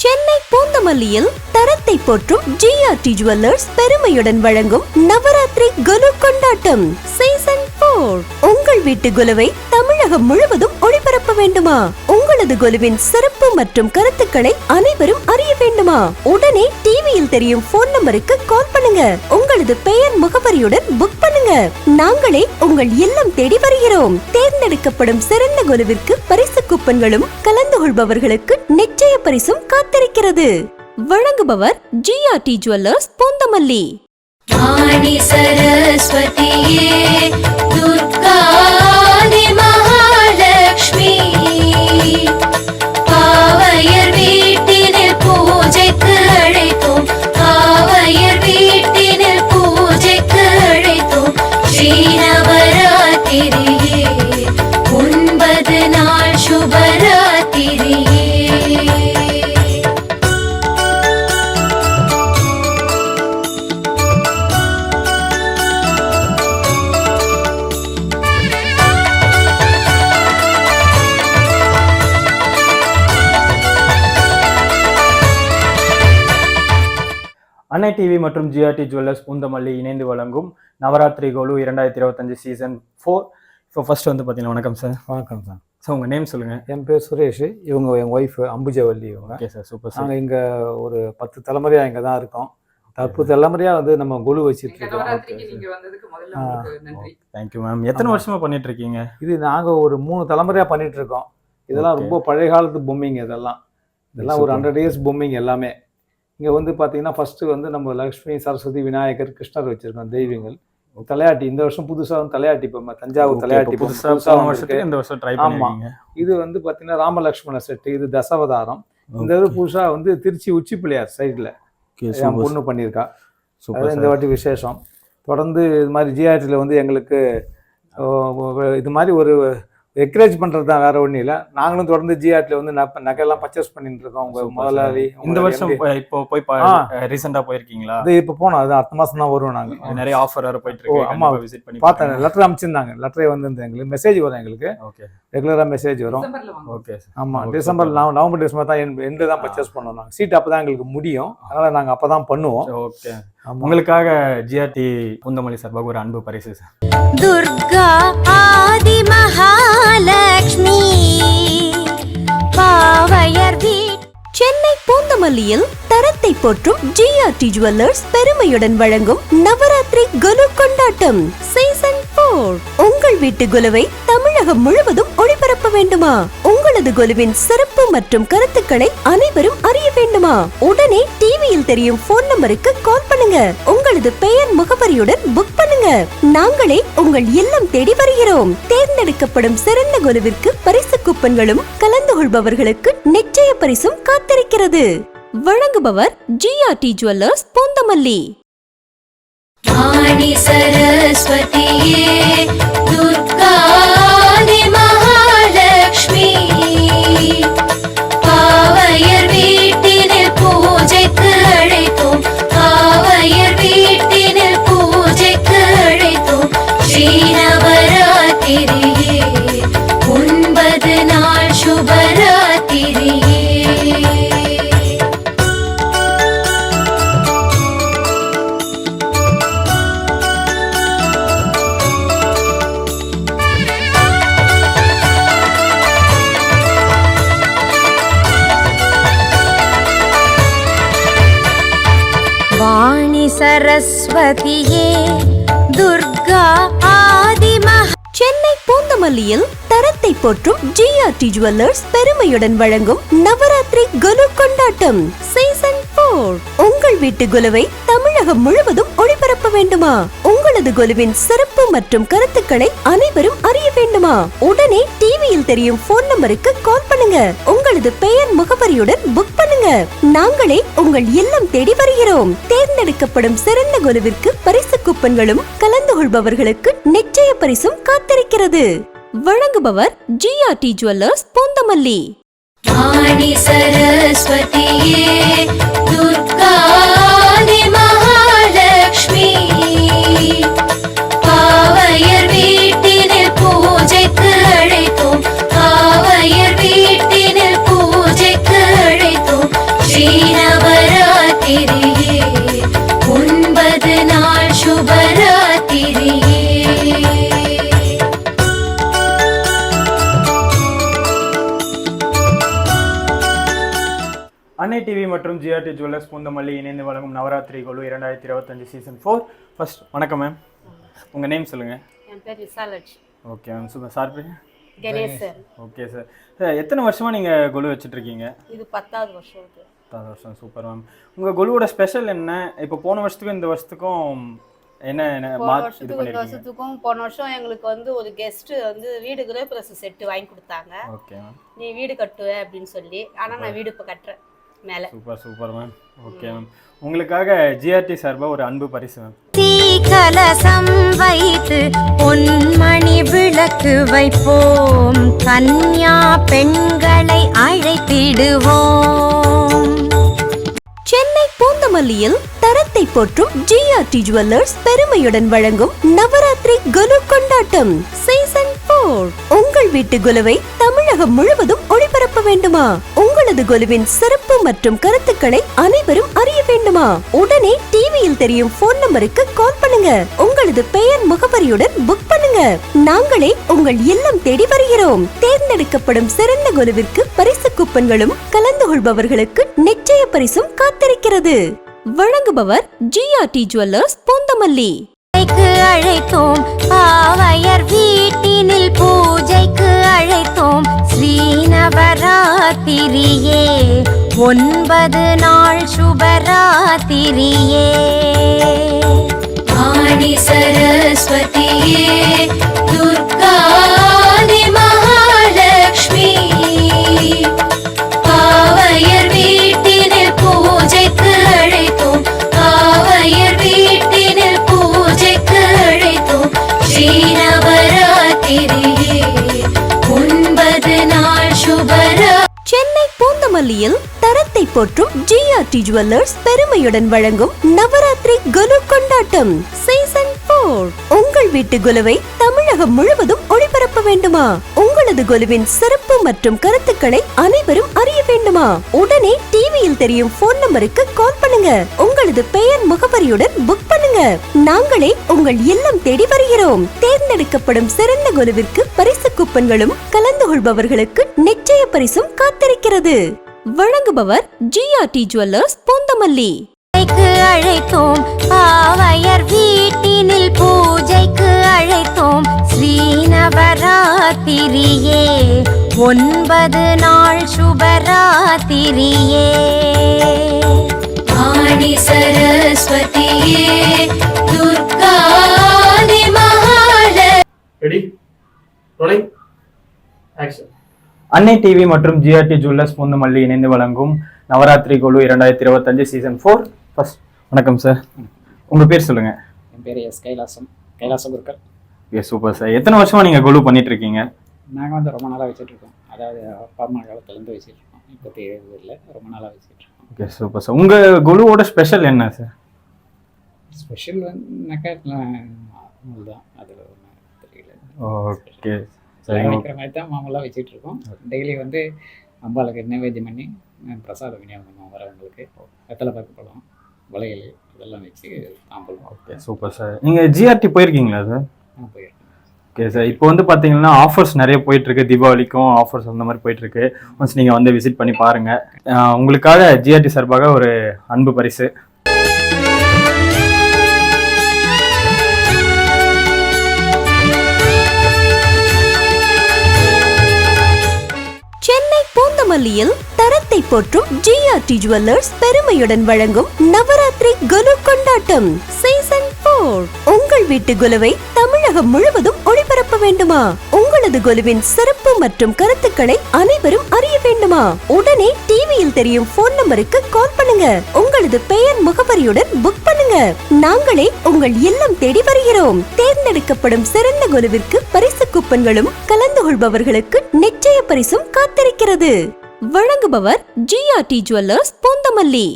சென்னை பூந்தமல்லியில் தரத்தை போற்றும் GRT jewellers பெருமையுடன் வழங்கும் நவராத்திரி குலு கொண்டாட்டம் சீசன் 4. உங்கள் வீட்டு குலுவை தமிழகம் முழுவதும் ஒளிபரப்ப வேண்டுமா? உங்களது குலுவின் சிறப்பு மற்றும் கருத்துக்களை அனைவரும் அறிய வேண்டுமா? உடனே டிவியில் தெரியும் போன் நம்பருக்கு கால் பண்ணுங்க. உங்களது பெயர் முகவரியுடன் புக் பண்ணுங்க. நாங்களே உங்கள் இல்லம் தேடி வருகிறோம். தேர்ந்தெடுக்கப்படும் சிறந்த குலுவிற்கு பரிசு கூப்பன்களும் கலந்து கொள்பவர்களுக்கு நிச்சய பரிசும் காத்திருக்கிறது. வழங்குபவர் ஜிஆர்டி ஜுவல்லர்ஸ் பூந்தமல்லி. ஆதி சரஸ்வதியே துர்காதி மகாலட்சுமி பாவையர் வீட்டினில் பூஜைக்கு அழைத்தோம். பாவையர் வீட்டினில் பூஜைக்கு அழைத்தோம். ஸ்ரீநவராத்திரியே 9 நாள் சுபராத்திரியே. அன்னை டிவி மற்றும் ஜிஆர்டி ஜுவல்லர்ஸ் பூந்தமல்லி இணைந்து வழங்கும் நவராத்திரி கோலு 2025 சீசன் 4. இப்போ ஃபர்ஸ்ட் வந்து பார்த்தீங்கன்னா வணக்கம் சார். வணக்கம் சார். ஸோ உங்கள் நேம் சொல்லுங்கள். என் பேர் சுரேஷ். இவங்க என் ஒய்ஃபு அம்புஜவல்லி. இவங்க. Okay sir, super sir. நாங்கள் இங்கே ஒரு 10 தலைமுறையாக இங்கே தான் இருக்கோம். தற்போது தலைமுறையாக வந்து நம்ம குழு வச்சுட்டு இருக்கோம். Thank you ma'am. எத்தனை வருஷமாக பண்ணிட்டு இருக்கீங்க? இது நாங்கள் ஒரு 3 தலைமுறையாக பண்ணிட்டு இருக்கோம். இதெல்லாம் ரொம்ப பழைய காலத்து பொம்மைங்க. இதெல்லாம் ஒரு 100 இயர்ஸ் பொம்மைங்க எல்லாமே. இங்கே வந்து பார்த்தீங்கன்னா ஃபஸ்ட்டு வந்து நம்ம லக்ஷ்மி, சரஸ்வதி, விநாயகர், கிருஷ்ணர் வச்சுருக்கோம் தெய்வங்கள். தலையாட்டி இந்த வருஷம் புதுசாக வந்து தலையாட்டி பொம்மை, தஞ்சாவூர் தலையாட்டி புதுசாக இந்த வருஷம் ட்ரை ஆமாம். பண்ணுவீங்க. இது வந்து பார்த்தீங்கன்னா ராமலக்ஷ்மண செட்டு. இது தசாவதாரம். இந்த இது புதுசாக வந்து திருச்சி உச்சி பிள்ளையார் சைடில் என் பொண்ணு பண்ணியிருக்கா. அது இந்த வாட்டி விசேஷம். தொடர்ந்து இது மாதிரி ஜிஆர்டியில் வந்து எங்களுக்கு இது மாதிரி ஒரு என்கரேஜ் பண்ணுறது தான், வேறு ஒன்றும் இல்லை. நாங்களும் தொடர்ந்து ஜிஆர்டியில் வந்து நகையெல்லாம் பர்ச்சேஸ் பண்ணிட்டு இருக்கோம். உங்கள் முதலாளி இந்த வருஷம் இப்போ போய் ரீசெண்டாக போயிருக்கீங்களா? அது இப்போ போனோம். அது அடுத்த மாதம் தான் வருவோம். நாங்கள் நிறைய ஆஃபர் வேறு போயிட்டு இருக்கோம். ஆமாம், விசிட் பண்ணி பார்த்தேன். லெட்டர் அமைச்சிருந்தாங்க. லெட்டரே வந்து எங்களுக்கு மெசேஜ் வரும். எங்களுக்கு ஓகே ரெகுலராக மெசேஜ் வரும். ஓகே ஆமாம், நவம்பர் டிசம்பர் தான் எண்டு தான் பர்ச்சேஸ் பண்ணுவோம். நாங்கள் சீட் அப்போ தான் எங்களுக்கு முடியும். அதனால் நாங்கள் அப்போ தான் பண்ணுவோம். ஓகே. உங்களுக்காக ஜிஆர்டி பூந்தமல்லி சார்பாக ஒரு அன்பு பரிசு சார். துர்கா ஆதி மகாலட்சுமி பாவையர் வீட். சென்னை பூந்தமல்லியில் தரத்தை போற்றும் ஜிஆர்டி ஜுவல்லர்ஸ் பெருமையுடன் வழங்கும் நவராத்திரி குலு கொண்டாட்டம் சீசன் 4. உங்கள் வீட்டு குலுவை தமிழகம் முழுவதும் ஒளிபரப்ப வேண்டுமா? உங்களது குலுவின் சிறப்பு மற்றும் கருத்துக்களை அனைவரும் அறிய வேண்டுமா? உடனே டிவியில் தெரியும் போன் நம்பருக்கு கால் பண்ணுங்க. உங்களது பெயர் முகவரியுடன் புக் பண்ணுங்க. நாங்களே உங்கள் இல்லம் தேடி வருகிறோம். தேர்ந்தெடுக்கப்படும் சிறந்த குலுவிற்கு பரிசு கூப்பன்களும் கலந்து கொள்பவர்களுக்கு நிச்சய பரிசும் காத்திருக்கிறது. வழங்குபவர் ஜிஆர்டி ஜுவல்லர்ஸ் பூந்தமல்லி. ஆதி சரஸ்வதியே துர்காதி மகாலட்சுமி பாவையர் வீட்டினில் பூஜைக்கு அழைத்தோம். பாவையர் வீட்டினில் பூஜைக்கு அழைத்தோம். ஸ்ரீநவராத்திரியே 9 நாள் சுபராத்திரியே. வாணி சரஸ்வதியே துர்கா ஆதி மகா. சென்னை பூந்தமல்லியில் தரத்தை போற்றும் ஜிஆர்டி ஜுவல்லர்ஸ் பெருமையுடன் வழங்கும் நவராத்திரி குலு கொண்டாட்டம் சீசன் 4. உங்கள் வீட்டு குலுவை தமிழகம் முழுவதும் ஒளிபரப்ப வேண்டுமா? உங்களது குலுவின் சிறப்பு மற்றும் கருத்துக்களை அனைவரும் அறிய வேண்டுமா? உடனே டிவியில் தெரியும் போன் நம்பருக்கு கால் பண்ணுங்க. உங்களது பெயர் முகவரியுடன் புக் பண்ணுங்க. நாங்களே உங்கள் இல்லம் தேடி வருகிறோம். தேர்ந்தெடுக்கப்படும் சிறந்த குலுவிற்கு பரிசு கூப்பன்களும் கலந்து கொள்பவர்களுக்கு நிச்சய பரிசும் காத்திருக்கிறது. வழங்குபவர் ஜிஆர்டி ஜுவல்லர்ஸ் பூந்தமல்லி. ஆதி சரஸ்வதியே துர்காதி மகாலட்சுமி பாவையர் வீட்டினில் பூஜைக்கு அழைத்தோம். பாவையர் வீட்டினில் பூஜைக்கு அழைத்தோம். ஸ்ரீநவராத்திரியே 9 நாள் சுபராத்திரியே. அன்னை டிவி மற்றும் ஜிஆர்டி ஜுவல்லர்ஸ் பூந்தமல்லி இணைந்து வழங்கும் நவராத்திரி கொலு 2025 சீசன் 4. ஃபர்ஸ்ட் வணக்கம் மேம், உங்கள் நேம் சொல்லுங்கள். என் பேர் Visalakshi. Okay ma'am, super. Sir பேர் கணேசன். Okay sir. சார் எத்தனை வருஷமாக நீங்கள் கொலு வச்சுட்ருக்கீங்க? இது 10வது வருஷம் இருக்கு. 10வது வருஷம். Super ma'am. உங்கள் கொலுவோட ஸ்பெஷல் என்ன? இப்போ போன வருஷத்துக்கும் இந்த வருஷத்துக்கும் என்ன போன வருஷத்துக்கும் போன வருஷம் எங்களுக்கு வந்து ஒரு கெஸ்ட் வந்து வீடு கிரகப்பிரவேச செட்டு வாங்கி கொடுத்தாங்க. Okay ma'am. நீ வீடு கட்டுவ அப்படின்னு சொல்லி. ஆனால் நான் வீடு இப்போ கட்டுறேன் மேலே. Super super ma'am. Okay ma'am, உங்களுக்காக ஜிஆர்டி சார்பாக ஒரு அன்பு பரிசு மேம். கலசம் வைத்து பொன்மணி விளக்கு வைப்போம், கன்யா பெண்களை அழைத்திடுவோம். சென்னை பூந்தமல்லியில் தரத்தை போற்றும் ஜிஆர்டி ஜுவல்லர்ஸ் பெருமையுடன் வழங்கும் நவராத்திரி கொலு கொண்டாட்டம் சீசன் 4. உங்கள் வீட்டு கொலுவை தமிழகம் முழுவதும் ஒளிபரப்ப வேண்டுமா? உங்களது கொலுவின் சிறப்பு மற்றும் கருத்துக்களை அனைவரும் அறிய வேண்டுமா? உடனே டிவியில் தெரியும் போன் நம்பருக்கு கால் பண்ணுங்க. உங்களது பெயர் முகவரியுடன் புக் பண்ணுங்க. நாங்களே உங்கள் இல்லம் தேடி வருகிறோம். தேர்ந்தெடுக்கப்படும் சிறந்த கொலுவிற்கு பரிசு கூப்பன்களும் கலந்து கொள்பவர்களுக்கு நிச்சய பரிசும் காத்திருக்கிறது. வழங்குபவர் ஜிஆர்டி ஜுவல்லர்ஸ் பூந்தமல்லி. அழைத்தோம் பாவையர் வீட்டினில் பூஜைக்கு அழைத்தோம், ஸ்ரீநவராத்திரியே 9 நாள் சுபராத்திரியே. ஆதி சரஸ்வதியே துர்காதி மகாலட்சுமி, பாவையர் வீட்டினில் பூஜைக்கு அழைத்தோம், பாவையர் வீட்டினில் பூஜைக்கு அழைத்தோம், ஸ்ரீநவராத்திரியே 9 நாள் சுபரா. சென்னை பூந்தமல்லியில் தரத்தை போற்றும் ஜிஆர்டி ஜுவல்லர்ஸ் பெருமையுடன் வழங்கும் நவராத்திரி கொலு கொண்டாட்டம் சீசன் 4. உங்கள் வீட்டு கொலுவை தமிழகம் முழுவதும் ஒளிபரப்ப வேண்டுமா? உங்களது கொலுவின் சிறப்பு மற்றும் கருத்துக்களை அனைவரும் அறிய வேண்டுமா? உடனே டிவியில் தெரியும் போன் நம்பருக்கு கால் பண்ணுங்க. உங்களது பெயர் முகவரியுடன் புக் பண்ணுங்க. நாங்களே உங்கள் இல்லம் தேடி வருகிறோம். தேர்ந்தெடுக்கப்படும் சிறந்த கொலுவிற்கு பரிசு கூப்பன்களும் கலந்து கொள்பவர்களுக்கு நிச்சய பரிசும் காத்திருக்கிறது. வழங்குபவர் ஜிஆர்டி ஜுவல்லர்ஸ் பூந்தமல்லி. அழைத்தோம் பாவையர் வீட்டினில் பூஜைக்கு அழைத்தோம், ஸ்ரீநவராத்திரியே 9 நாள் சுபராத்திரியே. ஆதி சரஸ்வதியே துர்காதி Mahalakshmi. Ready, rolling, action. Annai TV மற்றும் ஜிஆர்டி ஜுவல்லர்ஸ் பூந்தமல்லி இணைந்து வழங்கும் நவராத்திரி கொலு 2025 சீசன் 4. ஃபர்ஸ்ட் வணக்கம் சார், உங்கள் பேர் சொல்லுங்கள். என் பேர் S Kailasam Gurukkal. Yes super sir. எத்தனை வருஷமாக நீங்கள் கொலு பண்ணிட்டு இருக்கீங்க? நாங்கள் வந்து ரொம்ப நாளாக வச்சுட்ருக்கோம். அதாவது அப்பா அம்மா காலத்துலேருந்து வச்சுட்ருக்கோம். இப்போ இல்லை, ரொம்ப நாளாக வச்சுட்ருக்கோம். Okay super sir. உங்கள் கொலுவோட ஸ்பெஷல் என்ன சார்? ஸ்பெஷல் வந்துனாக்கா தான் அதில் ஒன்றும் தெரியல. ஓகே நினைக்கிற மாதிரி தான் மாமூலாக வச்சுட்ருக்கோம். டெய்லி வந்து அம்பாளுக்கு நைவேத்தியம் பண்ணி பிரசாதம் விநியோகம் பண்ணுவோம் வரவங்களுக்கு. வெத்தலை பார்க்க பழம், வளையல் இதெல்லாம் வச்சு தாம்பலம். Okay super sir. நீங்கள் ஜிஆர்டி போயிருக்கீங்களா சார்? போயிருக்கேன். Okay sir. இப்போ வந்து பார்த்தீங்கன்னா ஆஃபர்ஸ் நிறைய போயிட்டுருக்கு, தீபாவளிக்கும் ஆஃபர்ஸ் அந்த மாதிரி போயிட்டுருக்கு. ஒன்ஸ் நீங்கள் வந்து விசிட் பண்ணி பாருங்கள். உங்களுக்காக ஜிஆர்டி சார்பாக ஒரு அன்பு பரிசு. சென்னை பூந்தமல்லியில் தரத்தை போற்றும் ஜிஆர்டி ஜுவல்லர்ஸ் பெருமையுடன் வழங்கும் நவராத்திரி கொலு கொண்டாட்டம் சீசன் 4. உங்கள் வீட்டு கொலுவை தமிழகம் முழுவதும் ஒளிபரப்ப வேண்டுமா? உங்களது கொலுவின் சிறப்பு மற்றும் கருத்துக்களை அனைவரும் அறிய வேண்டுமா? உடனே டிவியில் தெரியும் போன் நம்பருக்கு கால் பண்ணுங்க. உங்களது பெயர் முகவரியுடன் புக் பண்ணுங்க. நாங்களே உங்கள் இல்லம் தேடி வருகிறோம். தேர்ந்தெடுக்கப்படும் சிறந்த கொலுவிற்கு பரிசு கூப்பன்களும் கலந்து கொள்பவர்களுக்கு நிச்சய பரிசும் காத்திருக்கிறது. வழங்குபவர் ஜிஆர்டி ஜுவல்லர்ஸ் பூந்தமல்லி.